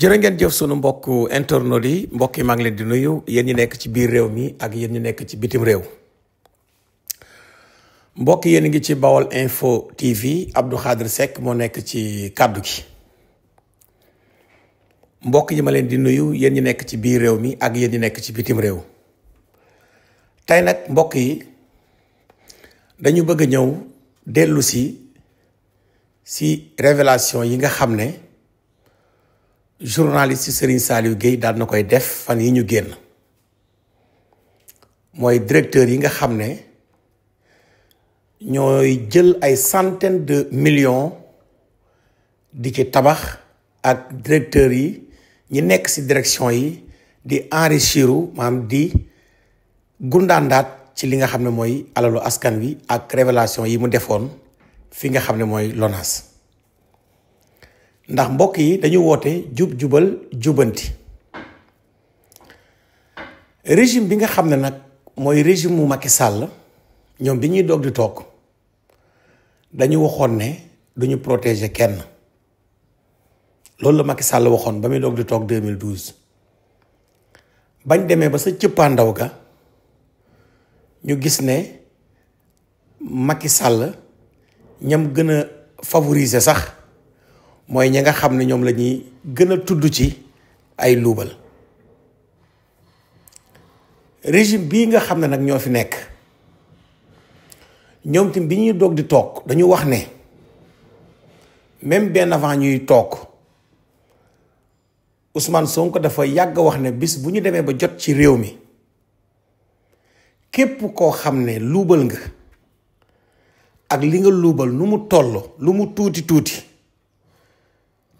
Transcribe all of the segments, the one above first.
jërë ngeen jëf sunu mbokk internautes yi mbokk yi maa ngi leen di nuyu yéen ñi nekk ci biir réew mi ak yéen ñi nekk ci bitim réew mbokk yéen ngi ci Baol Info TV Abdou Khadre Seck moo nekk ci kàddu gi mbokk yi ma leen di nuyu yéen ñi nekk ci biir réew mi ak yéen ñi nekk ci bitim réew tey nag mbokk yi dañu bëgg a ñëw dellu si révélation yi nga xam ne journaliste Serigne Saliou Gueye daal na koy def fan yi ñu génn mooy directeur yi nga xam ne ñooy jël ay centaines de millions di ci tabax ak directeurs yi ñi nekk ci direction yi di enrichiru maanaam di gundaandaat ci li nga xam ne mooy alalu askan wi ak révélation yi mu defoon fi nga xam ne mooy LONASE ndax mbokk yi dañu woote jubal jubanti régime bi nga xam ne nag mooy régime mu Macky Sall ñoom bi ñuy doog di toog dañu waxoon ne duñu protéger kenn loolu la Macky Sall waxoon ba muy doog di toog 2012 bañ demee ba sa cëppaandaw ga ñu gis ne Macky Sall ñam gën a favoriser sax mooy ñi nga xam ne ñoom la ñuy gën a tudd ci ay luubal régime bii nga xam ne nag ñoo fi nekk ñoom tamit bi ñuy doog di toog dañu wax ne même bien avant ñuy toog Ousmane Sonko dafa yàgg wax ne bis bu ñu demee ba jot ci réew mi képp koo xam ne luubal nga ak li nga luubal nu mu toll lu mu tuuti tuuti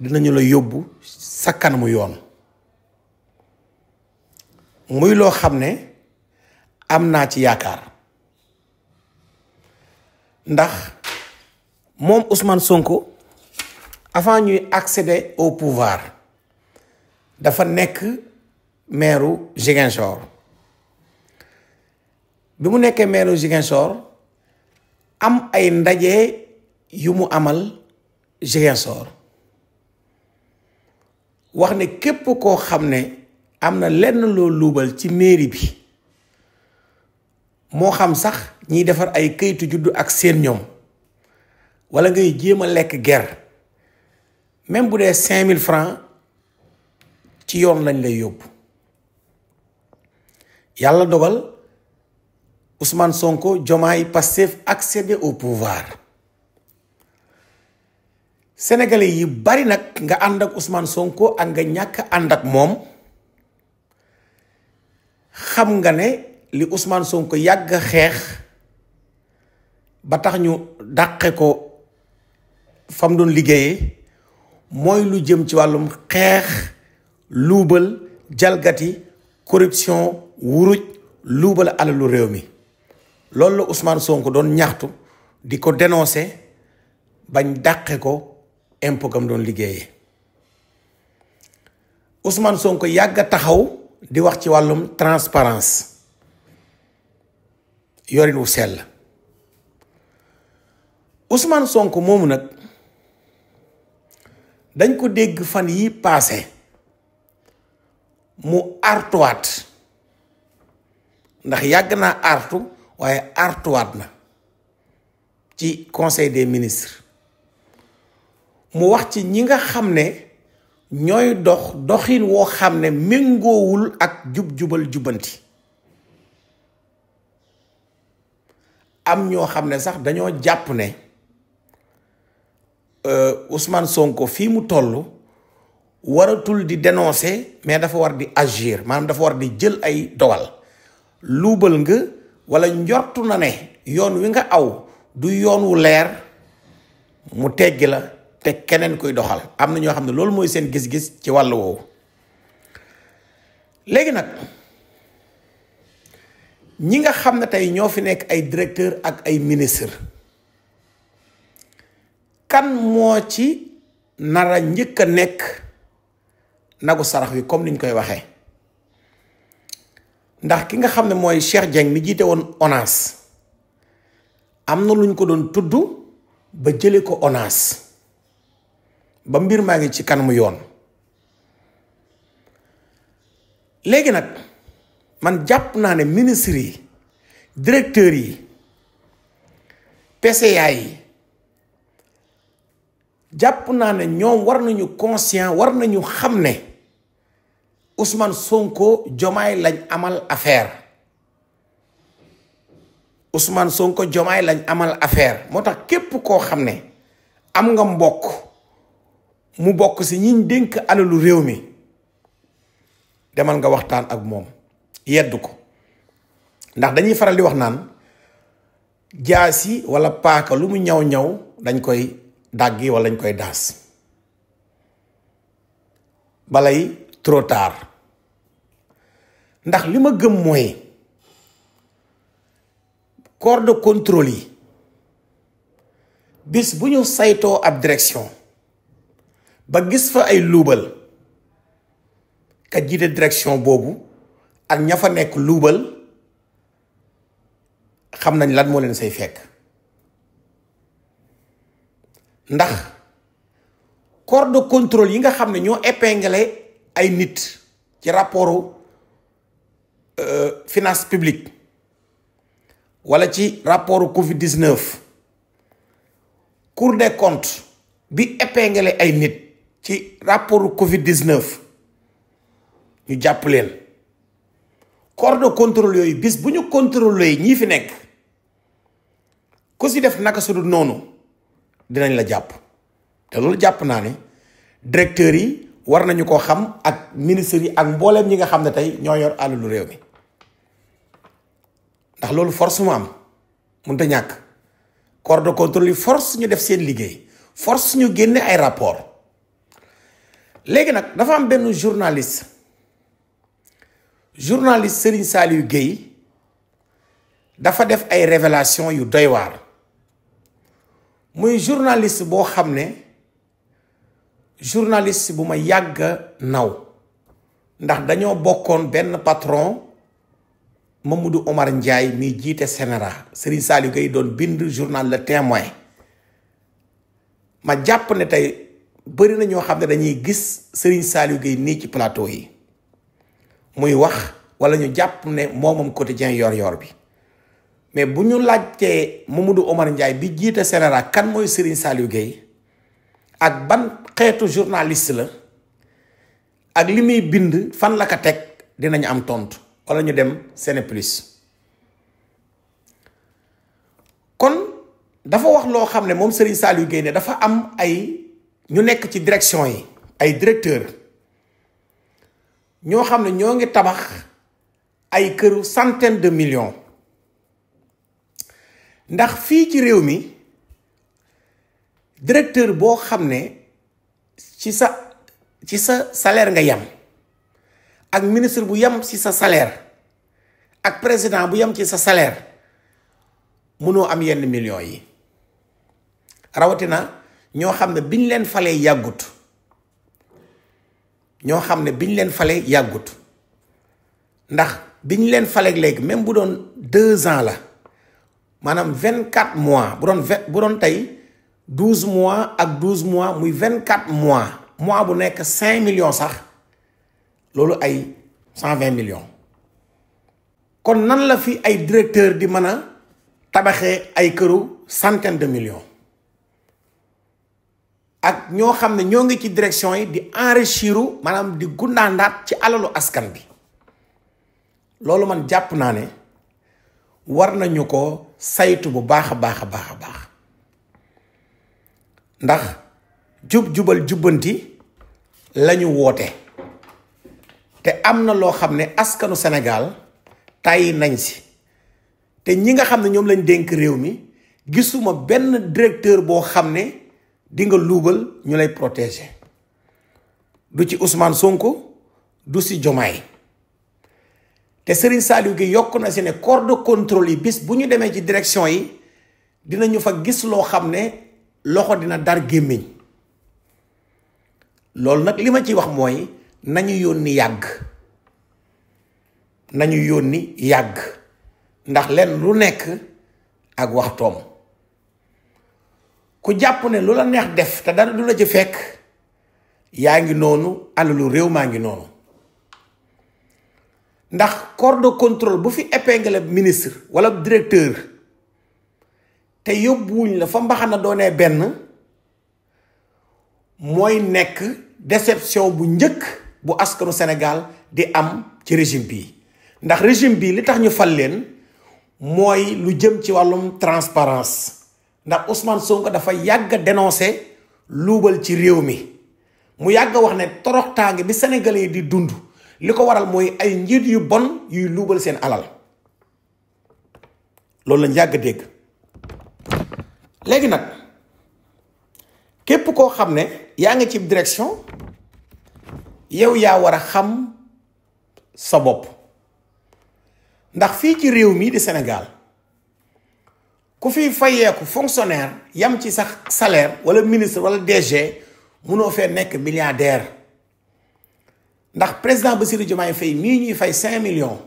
dinañu la yóbbu sa kanamu yoon muy loo xam ne am naa ci yaakaar ndax moom Ousmane Sonko avant ñuy accéder au pouvoir dafa nekk maire Ziguinchor bi mu nekkee maire Ziguinchor am ay ndaje yu mu amal Ziguinchor wax ne képp koo xam ne am na lenn loo luubal ci mairie bi moo xam sax ñiy defar ay kayitu juddu ak seen ñoom wala ngay jéem a lekk ger même bu dee 5000 francs ci yoon lañ lay yóbbu yàlla dogal Ousmane Sonko Diomaye Pastef accéder au pouvoir sénégalais yi bari nag nga ànd ak Ousmane Sonko ak nga ñàkk ànd ak moom xam nga ne li Ousmane Sonko yàgg xeex ba tax ñu dàqe ko fam doon liggéeyee mooy lu jëm ci wàllum xeex luubal jalgati corruption wuruj luubal alalu réew mi loolu la Ousmane Sonko doon ñaxtu di ko dénoncer bañ dàqe ko impôt gam doon liggéeyee Ousmane Sonko yàgg a taxaw di wax ci wàllum transparence yorin wu sell Ousmane Sonko moomu nag dañ ko dégg fan yi paase mu artuwaat ndax yàgg naa artu waaye artuwaat na ci conseil des ministres mu wax ci ñi nga xam ne ñooy doxin woo xam ne méngoowul ak jubal jubanti am ñoo xam ne sax dañoo jàpp ne Ousmane Sonko fii mu toll waratul di dénoncer mais dafa war di agir maanaam dafa war di jël ay dogal luubal nga wala njortu na ne yoon wi nga aw du yoon wu leer mu teggi la te keneen koy doxal am na ñoo xam ne loolu mooy seen gis-gis ci wàll woowu léegi nag ñi nga xam ne tey ñoo fi nekk ay directeur ak ay ministre kan moo ci nara njëkk a nekk nagu sarax wi comme niñ koy waxee ndax ki nga xam ne mooy Cheikh Dieng mi jiite woon ONAS am na luñ ko doon tudd ba jële ko ONAS ba mbir maa ngi ci kanamu yoon léegi nag man jàpp naa ne ministres yi directeurs yi PCA yi jàpp naa ne ñoom war nañu conscient, war nañu xam ne Ousmane Sonko Diomaye lañ amal affaire. Ousmane Sonko Diomaye lañ amal affaire moo tax képp koo xam ne am nga mbokk mu bokk si ñiñ dénk alalu réew mi demal nga waxtaan ak moom yedd ko ndax dañuy faral di wax naan jaasi wala paaka lu mu ñaw ñaw dañ koy dàggi wala dañ koy daas balay trop tard ndax li ma gëm mooy corps de contrôle yi bis bu ñu saytoo ab direction ba gis fa ay luubal ka jiite direction boobu ak ña fa nekk luubal xam nañ lan moo leen say fekk ndax corps de contrôle yi nga xam ne ñoo épinglé ay nit ci rapportu finance publique wala ci rapport Covid-19 Cour des comptes bi épinglé ay nit ci rapport Covid-19 ñu jàpp leen corps de contrôle yooyu bis bu ñu contrôler ñii fi nekk ku si def naka su dul noonu dinañ la jàpp te loolu jàpp naa ne directeurs yi war nañu ko xam ak ministres yi ak mbooleem ñi nga xam ne tey ñoo yor alalu réew mi ndax loolu force mu am mënut a ñàkk corps de contrôle yi force ñu def seen liggéey force ñu génne ay rapport léegi nag dafa am benn journaliste Serigne Saliou Gueye dafa def ay révélation yu doy waar muy journaliste boo xam ne journaliste bu ma yàgg naw ndax dañoo bokkoon benn patron Mamadou Omar Ndiaye mi jiite Sénéra Serigne Saliou Gueye doon bind journal Le Témoin ma jàpp ne tey bëri na ñoo xam ne dañuy gis Serigne Saliou Gueye nii ci plateau yi muy wax wala ñu jàpp ne moomam quotidien yor bi mais bu ñu laajtee Mamadou Omar Ndiaye bi jiite Sénéra kan mooy Serigne Saliou Gueye ak ban xeetu journaliste la ak li muy bind fan la ko teg dinañ am tontu wala ñu dem Séné Plus kon dafa wax loo xam ne moom Serigne Saliou Gueye ne dafa am ay ñu nekk ci direction yi ay directeur ñoo xam ne ñoo ngi tabax ay këru centaine de millions ndax fii ci réew mi directeur boo xam ne ci sa salaire nga yam ak ministre bu yam ci sa salaire ak président bu yam ci sa salaire mënoo am yenn millions yi rawatina ñoo xam ne biñ leen falee yàggut ndax biñ leen falee léegi même bu doon 2 ans la maanaam 24 mois bu doon tey 12 mois ak 12 mois muy 24 mois bu nekk 5 millions sax loolu ay 120 millions kon nan la fi ay directeur di mën a tabaxee ay këru centaine de millions ak ñoo xam ne ñoo ngi ci direction yi di enrichiru maanaam di gundaandaat ci alalu askan bi loolu man jàpp naa ne war nañu ko saytu bu baax a baax ndax jubal jubbanti lañu woote te am na loo xam ne askanu Sénégal tàyyi nañ si te ñi nga xam ne ñoom lañ dénk réew mi gisuma benn directeur boo xam ne di nga luubal ñu lay protéger du ci Ousmane Sonko du si Diomaye te Serigne Saliou Gueye yokk na si ne corps de contrôle yi bis bu ñu demee ci direction yi dinañu fa gis loo xam ne loxo dina dar gémmiñ loolu nag li ma ci wax mooy nañu yónni yàgg ndax leen lu nekk ak waxtoom ku jàpp ne lu la neex def te dara du la ci fekk yaa ngi noonu alalu réew maa ngi noonu ndax corps de contrôle bu fi épinglé ministre wala directeur te yóbbuwuñ la fa mbaxana doonee benn mooy nekk déception bu njëkk bu askanu Sénégal di am ci régime bii ndax régime bii li tax ñu fal leen mooy lu jëm ci wàllum transparence ndax Ousmane Sonko dafa yàgg a dénoncé luubal ci réew mi mu yàgg a wax ne toroxtaange bi sénégalais yi di dund li ko waral mooy ay njiit yu bon yuy luubal seen alal loolu lañ yàgg a dégg. léegi nag képp koo xam ne yaa ngi ci direction yow yaa war a xam sa bopp ndax fii ci réew mi di Sénégal ku fi fayeeku fonctionnaire yam ci sax salaire wala ministre wala DG munoo fee nekk milliardaire ndax président Bassirou Diomaye Faye mii ñuy fay 5 millions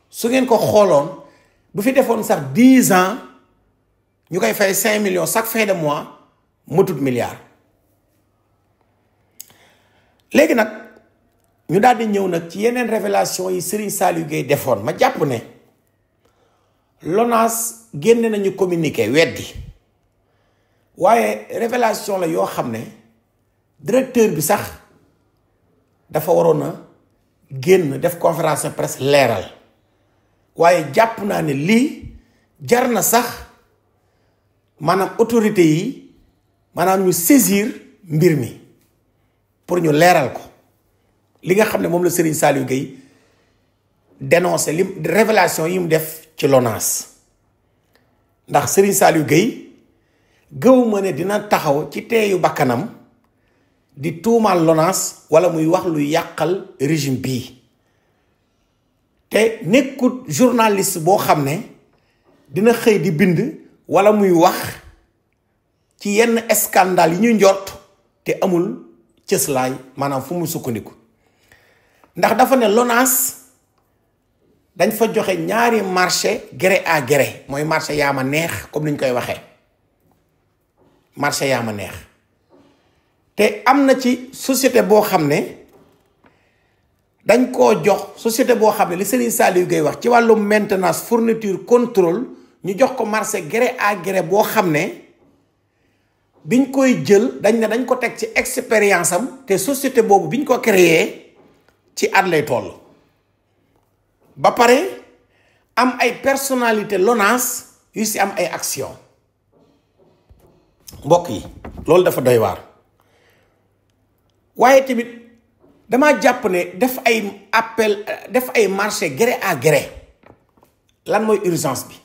su ngeen ko xooloon bu fi defoon sax 10 ans ñu koy fay 5 millions chaque fin de mois matut milliard. léegi nag ñu daal di ñëw nag ci yeneen révélation yi Serigne Saliou Gueye defoon ma jàpp ne LONASE génne nañu communiqué weddi waaye révélation la yoo xam ne directeur bi sax dafa waroon a génn def conférence de presse leeral waaye jàpp naa ne lii jar na sax maanaam autorité yi maanaam ñu saisir mbir mi pour ñu leeral ko li nga xam ne moom la Serigne Saliou Gueye dénoncé li révélation yi mu def ci LONASE ndax Serigne Saliou Gueye gëwuma ne dina taxaw ci teeyu bakkanam di tuumaal LONASE wala muy wax lu yàqal régime bii te nekkut journaliste boo xam ne dina xëy di bind wala muy wax ci yenn scandale yi ñu njort te amul cëslaay maanaam fu mu sukkandiku ndax dafa ne LONASE dañ fa joxe ñaari marché gré à gré mooy marché yaa ma neex comme ni ñu koy waxee marché yaa ma neex te am na ci société boo xam ne dañ koo jox société boo xam ne li Serigne Saliou Gueye wax ci wàllu maintenance fourniture contrôle ñu jox ko marché gré à gré boo xam ne biñ koy jël dañ ne dañ ko teg ci expérience am te société boobu biñ ko créé ci at lay toll ba pare am ay personnalité LONASE yu si am ay action mbokk yi loolu dafa doy waar waaye tamit dama jàpp ne def ay marché gré à gré lan mooy urgence bi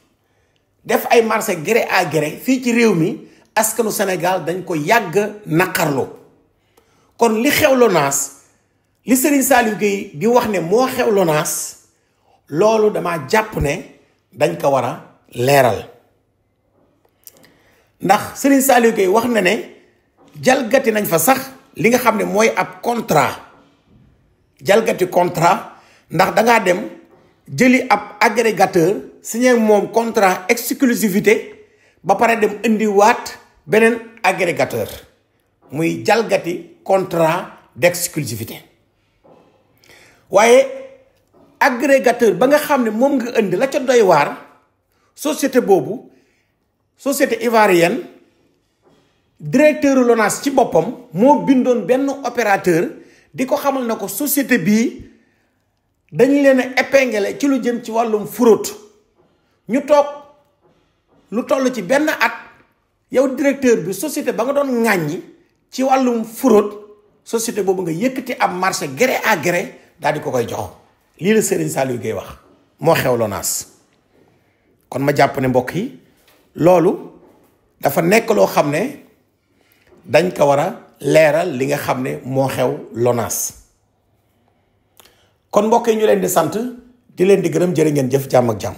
def ay marché gré à gré fii ci réew mi askanu Sénégal dañ ko yàgg naqarloo kon li xew LONASE li Serigne Saliou Gueye di wax ne moo xew LONASE loolu dama jàpp ne dañ ko war a leeral ndax Serigne Saliou Gueye wax na ne jalgati nañ fa sax li nga xam ne mooy ab contrat jalgati contrat ndax dangaa dem jëli ab agrégateur signé moom contrat exclusivité ba pare dem indiwaat beneen agrégateur muy jalgati contrat d'exclusivité waaye agrégateur ba nga xam ne moom nga indi la ca doy waar société boobu société ivoirienne directeur LONASE ci boppam moo bindoon benn opérateur di ko xamal na ko société bii dañu leen a épinglé ci lu jëm ci wàllum fraude ñu toog lu toll ci benn at yow directeur bi société ba nga doon ŋàññi ci wàllum fraude société boobu nga yëkkati ab marché gré à gré daal di ko koy jox lii la Serigne Saliou Gueye wax moo xew LONASE kon ma jàpp ne mbokk yi loolu dafa nekk loo xam ne dañ ko war a leeral li nga xam ne moo xew LONASE kon mbokk yi ñu leen di sant di leen di gërëm jërë ngeen jëf jàmm ak jàmm